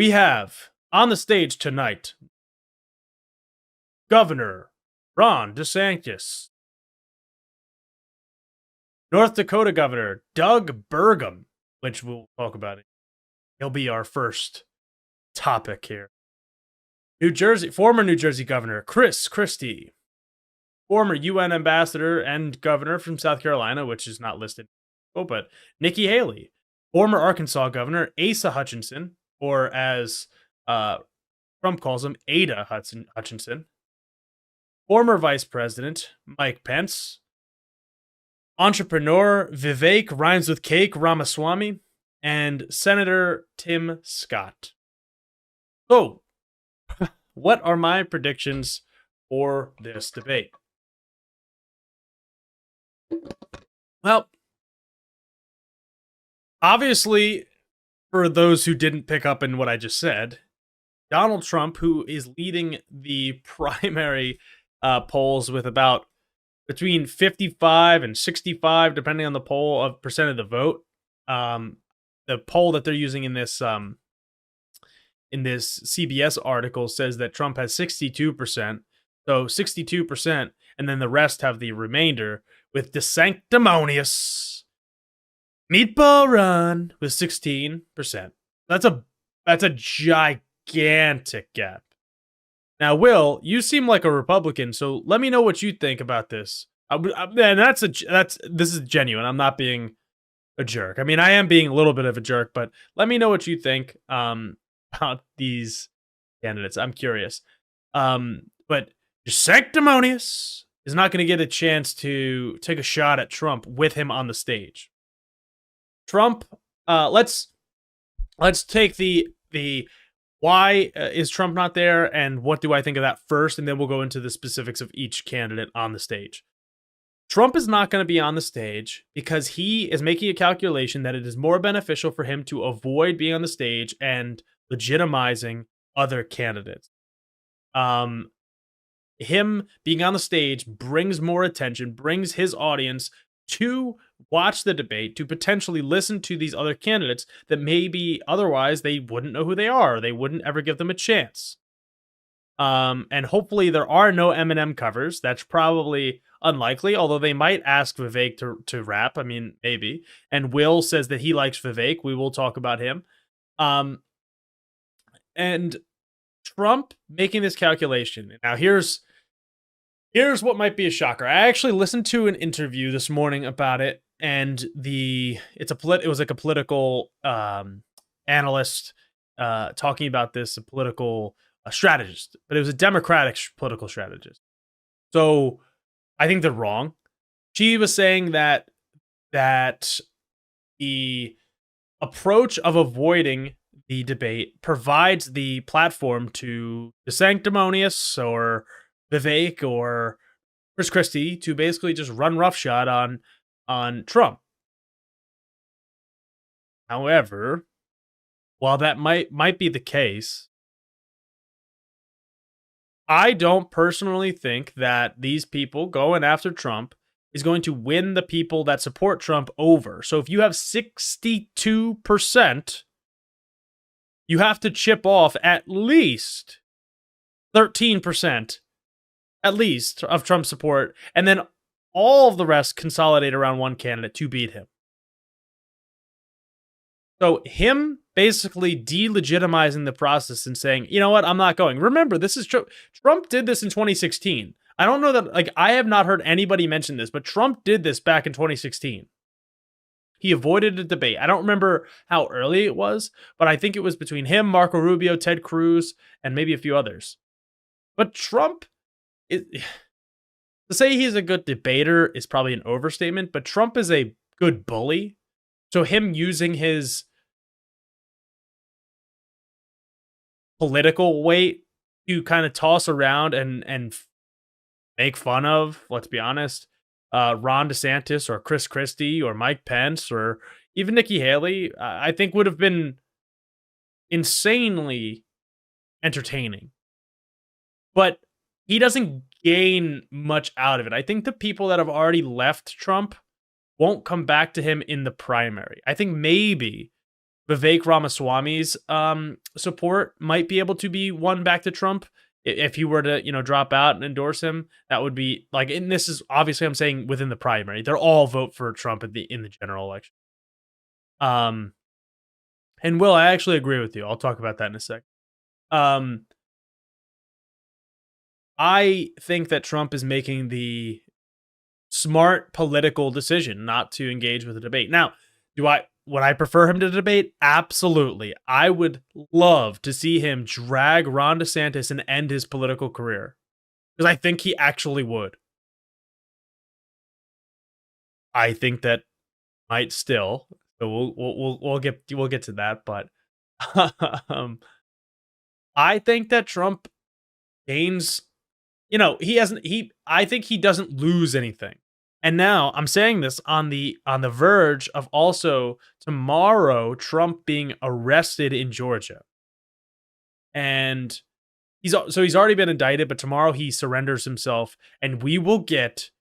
We have on the stage tonight Governor Ron DeSantis, North Dakota Governor Doug Burgum, which we'll talk about it. He'll be our first topic here. Former New Jersey Governor Chris Christie, former UN ambassador and governor from South Carolina, which is not listed, but Nikki Haley, former Arkansas Governor Asa Hutchinson, or as Trump calls him, Ada Hutchinson, former Vice President Mike Pence, entrepreneur Vivek rhymes with cake Ramaswamy, and Senator Tim Scott. So, what are my predictions for this debate? Well, obviously, for those who didn't pick up in what I just said, Donald Trump, who is leading the primary polls with about between 55 and 65, depending on the poll, of percent of the vote. The poll that they're using in this CBS article says that Trump has 62%. So 62%, and then the rest have the remainder, with the sanctimonious Meatball Ron with 16%. That's a gigantic gap. Now, Will, you seem like a Republican, so let me know what you think about this. And this is genuine. I'm not being a jerk. I mean, I am being a little bit of a jerk, but let me know what you think about these candidates. I'm curious. But sanctimonious is not going to get a chance to take a shot at Trump with him on the stage. Trump, let's take the why is Trump not there, and what do I think of that first, and then we'll go into the specifics of each candidate on the stage. Trump is not going to be on the stage because he is making a calculation that it is more beneficial for him to avoid being on the stage and legitimizing other candidates. Him being on the stage brings more attention, brings his audience to watch the debate, to potentially listen to these other candidates that maybe otherwise they wouldn't know who they are. They wouldn't ever give them a chance. And hopefully there are no Eminem covers. That's probably unlikely, although they might ask Vivek to rap. I mean, maybe. And Will says that he likes Vivek. We will talk about him. And Trump making this calculation. Now, here's what might be a shocker. I actually listened to an interview this morning about it, and it was like a political analyst talking about this, a political strategist, but it was a Democratic political strategist. So I think they're wrong. She was saying that the approach of avoiding the debate provides the platform to the sanctimonious or Vivek or Chris Christie to basically just run roughshod on Trump. However, while that might be the case, I don't personally think that these people going after Trump is going to win the people that support Trump over. So if you have 62%, you have to chip off at least 13%, at least, of Trump support, and then all of the rest consolidate around one candidate to beat him. So him basically delegitimizing the process and saying, you know what, I'm not going. Remember, this is Trump. Trump did this in 2016. I don't know that, I have not heard anybody mention this, but Trump did this back in 2016. He avoided a debate. I don't remember how early it was, but I think it was between him, Marco Rubio, Ted Cruz, and maybe a few others. But Trump, to say he's a good debater is probably an overstatement, but Trump is a good bully. So him using his political weight to kind of toss around and make fun of, let's be honest, Ron DeSantis or Chris Christie or Mike Pence or even Nikki Haley, I think would have been insanely entertaining. But he doesn't gain much out of it. I think the people that have already left Trump won't come back to him in the primary. I think maybe Vivek Ramaswamy's support might be able to be won back to Trump if he were to, drop out and endorse him. That would be like, and this is obviously I'm saying within the primary. They'll all vote for Trump in the general election. Um, and Will, I actually agree with you. I'll talk about that in a sec. I think that Trump is making the smart political decision not to engage with the debate. Now, would I prefer him to debate? Absolutely. I would love to see him drag Ron DeSantis and end his political career, because I think he actually would. I think that might still. So we'll get to that, but I think that Trump gains. I think he doesn't lose anything. And now I'm saying this on the verge of also tomorrow Trump being arrested in Georgia. And he's already been indicted, but tomorrow he surrenders himself and we will get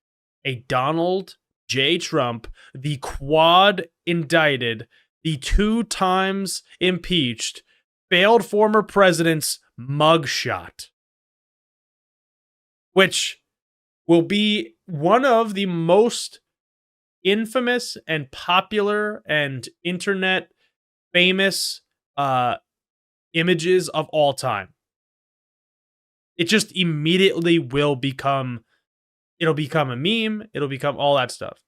a Donald J. Trump, the quad indicted, the 2 times impeached, failed former president's mugshot, which will be one of the most infamous and popular and internet famous images of all time. It just immediately will become, it'll become a meme, it'll become all that stuff.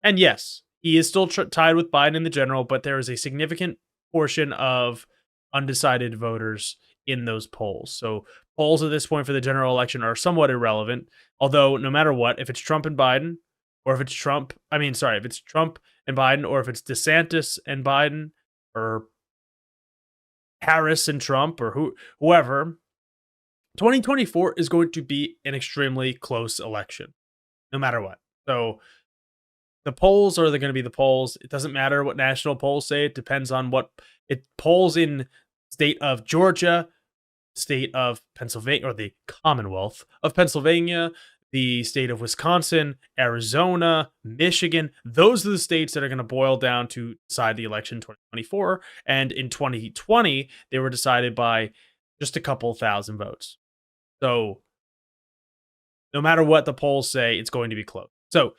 And yes, he is still tied with Biden in the general, but there is a significant portion of undecided voters in those polls. So polls at this point for the general election are somewhat irrelevant. Although no matter what, if it's Trump and Biden, or if it's Trump and Biden, or if it's DeSantis and Biden, or Harris and Trump, or whoever, 2024 is going to be an extremely close election, no matter what. So the polls are going to be the polls. It doesn't matter what national polls say. It depends on what it polls in state of Georgia, state of Pennsylvania, or the Commonwealth of Pennsylvania, the state of Wisconsin, Arizona, Michigan. Those are the states that are going to boil down to decide the election in 2024. And in 2020, they were decided by just a couple thousand votes. So no matter what the polls say, it's going to be close. So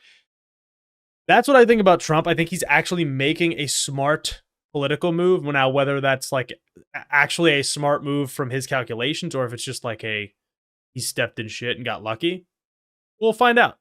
that's what I think about Trump. I think he's actually making a smart political move. Now, whether that's like actually a smart move from his calculations, or if it's just like he stepped in shit and got lucky, we'll find out.